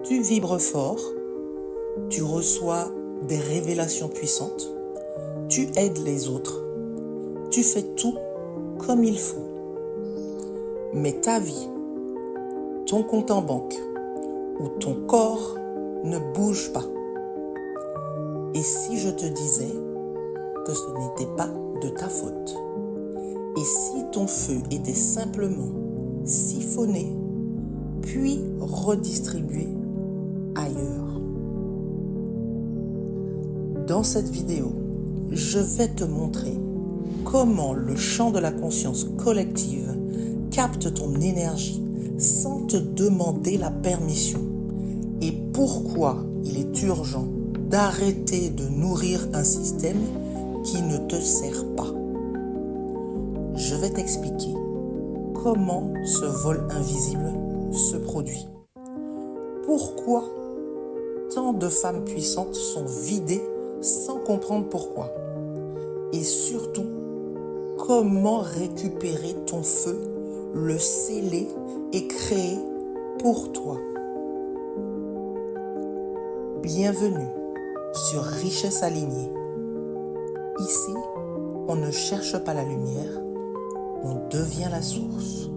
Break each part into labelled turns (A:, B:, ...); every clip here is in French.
A: Tu vibres fort, tu reçois des révélations puissantes, tu aides les autres, tu fais tout comme il faut. Mais ta vie, ton compte en banque ou ton corps ne bouge pas. Et si je te disais que ce n'était pas de ta faute? Et si ton feu était simplement siphonné, puis redistribué ailleurs? Dans cette vidéo, je vais te montrer comment le champ de la conscience collective capte ton énergie sans te demander la permission et pourquoi il est urgent d'arrêter de nourrir un système qui ne te sert pas. Je vais t'expliquer comment ce vol invisible se produit. Pourquoi tant de femmes puissantes sont vidées sans comprendre pourquoi. Et surtout, comment récupérer ton feu, le sceller et créer pour toi. Bienvenue sur Richesse Alignée. Ici, on ne cherche pas la lumière, on devient la source.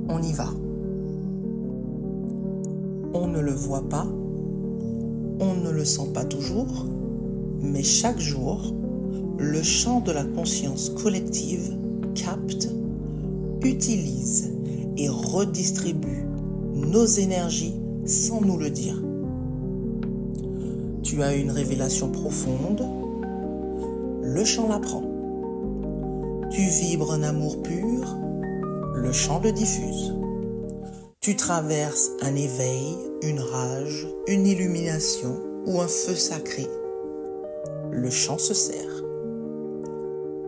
A: On y va. On ne le voit pas, on ne le sent pas toujours, mais chaque jour, le champ de la conscience collective capte, utilise et redistribue nos énergies sans nous le dire. Tu as une révélation profonde, le champ l'apprend. Tu vibres un amour pur, le champ le diffuse. Tu traverses un éveil, une rage, une illumination ou un feu sacré. Le champ se sert.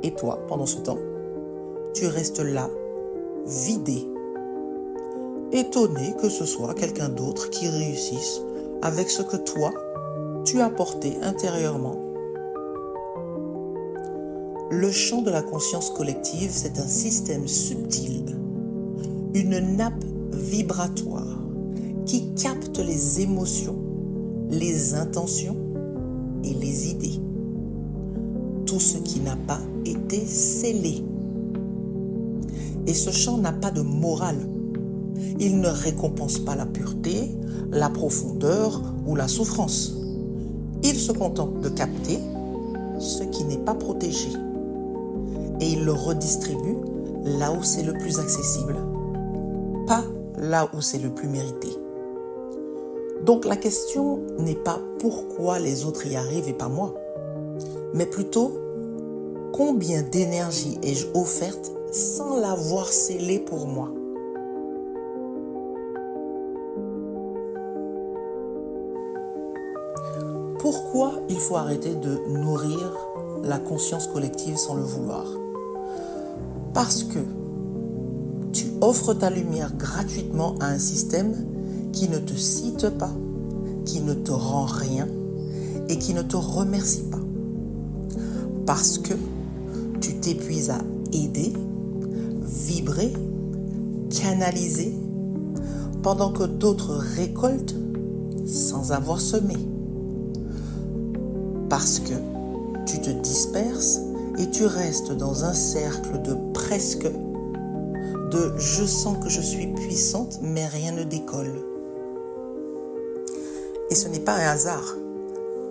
A: Et toi, pendant ce temps, tu restes là, vidé, étonné que ce soit quelqu'un d'autre qui réussisse avec ce que toi, tu as porté intérieurement. Le champ de la conscience collective, c'est un système subtil, une nappe vibratoire qui capte les émotions, les intentions et les idées. Tout ce qui n'a pas été scellé. Et ce champ n'a pas de morale. Il ne récompense pas la pureté, la profondeur ou la souffrance. Il se contente de capter ce qui n'est pas protégé. Et il le redistribue là où c'est le plus accessible, pas là où c'est le plus mérité. Donc la question n'est pas pourquoi les autres y arrivent et pas moi, mais plutôt combien d'énergie ai-je offerte sans l'avoir scellée pour moi. Pourquoi il faut arrêter de nourrir la conscience collective sans le vouloir? Parce que tu offres ta lumière gratuitement à un système qui ne te cite pas, qui ne te rend rien et qui ne te remercie pas. Parce que tu t'épuises à aider, vibrer, canaliser, pendant que d'autres récoltent sans avoir semé. Parce que tu te disperses et tu restes dans un cercle de presque, de je sens que je suis puissante mais rien ne décolle. Et ce n'est pas un hasard,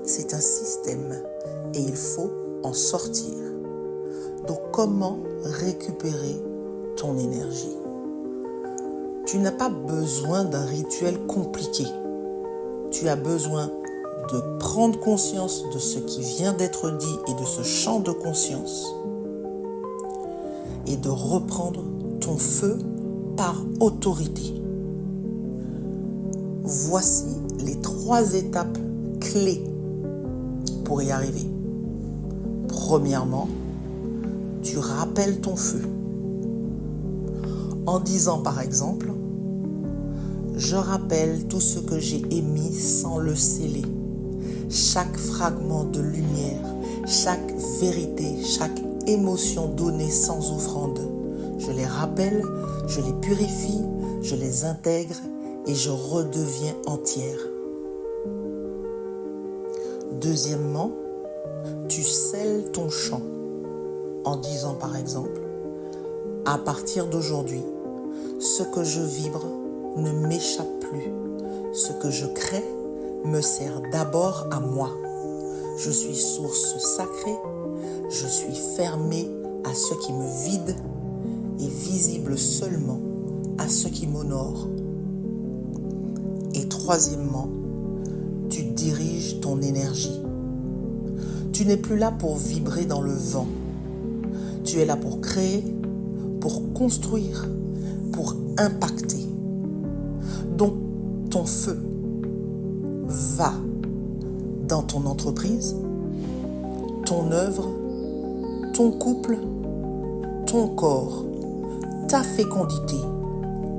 A: c'est un système et il faut en sortir. Donc comment récupérer ton énergie? Tu n'as pas besoin d'un rituel compliqué. Tu as besoin de prendre conscience de ce qui vient d'être dit et de ce champ de conscience et de reprendre ton feu par autorité. Voici les 3 étapes clés pour y arriver. Premièrement, tu rappelles ton feu en disant par exemple « Je rappelle tout ce que j'ai émis sans le sceller. Chaque fragment de lumière, chaque vérité, chaque émotion donnée sans offrande. Je les rappelle, je les purifie, je les intègre et je redeviens entière. Deuxièmement, tu scelles ton chant en disant par exemple, à partir d'aujourd'hui, ce que je vibre ne m'échappe plus. Ce que je crée me sert d'abord à moi. Je suis source sacrée, je suis fermé à ce qui me vide et visible seulement à ce qui m'honore. Et troisièmement, tu diriges ton énergie. Tu n'es plus là pour vibrer dans le vent. Tu es là pour créer, pour construire, pour impacter. Donc, ton feu va dans ton entreprise, ton œuvre, ton couple, ton corps, ta fécondité,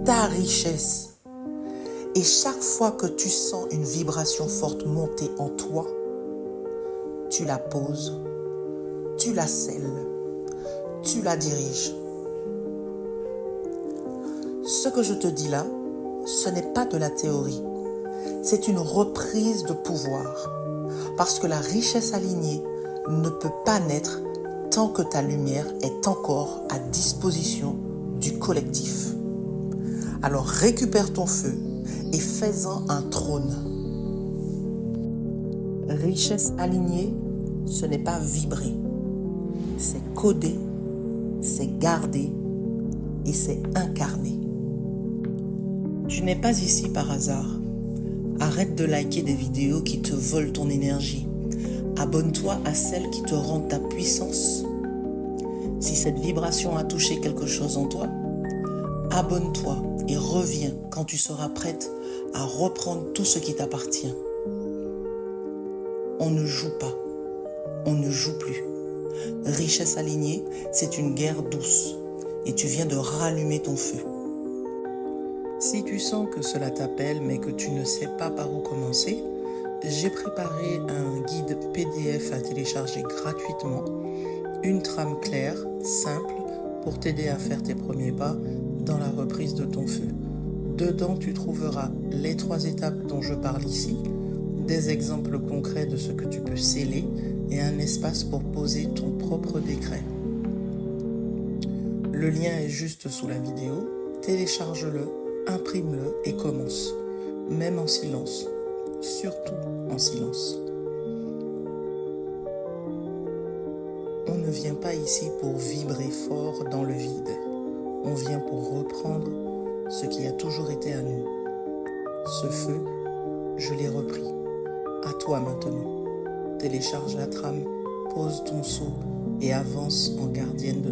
A: ta richesse. Et chaque fois que tu sens une vibration forte monter en toi, tu la poses, tu la scelles, tu la diriges. Ce que je te dis là, ce n'est pas de la théorie. C'est une reprise de pouvoir. Parce que la richesse alignée ne peut pas naître tant que ta lumière est encore à disposition du collectif. Alors récupère ton feu et fais-en un trône. Richesse alignée, ce n'est pas vibrer. C'est coder, c'est garder et c'est incarner. Tu n'es pas ici par hasard. Arrête de liker des vidéos qui te volent ton énergie. Abonne-toi à celles qui te rendent ta puissance. Si cette vibration a touché quelque chose en toi, abonne-toi et reviens quand tu seras prête à reprendre tout ce qui t'appartient. On ne joue pas, on ne joue plus. Richesse alignée, c'est une guerre douce et tu viens de rallumer ton feu. Si tu sens que cela t'appelle mais que tu ne sais pas par où commencer, j'ai préparé un guide PDF à télécharger gratuitement, une trame claire, simple, pour t'aider à faire tes premiers pas dans la reprise de ton feu. Dedans, tu trouveras les 3 étapes dont je parle ici, des exemples concrets de ce que tu peux sceller et un espace pour poser ton propre décret. Le lien est juste sous la vidéo, télécharge-le, imprime-le et commence, même en silence, surtout en silence. On ne vient pas ici pour vibrer fort dans le vide, on vient pour reprendre ce qui a toujours été à nous. Ce feu, je l'ai repris. À toi maintenant. Télécharge la trame, pose ton seau et avance en gardienne de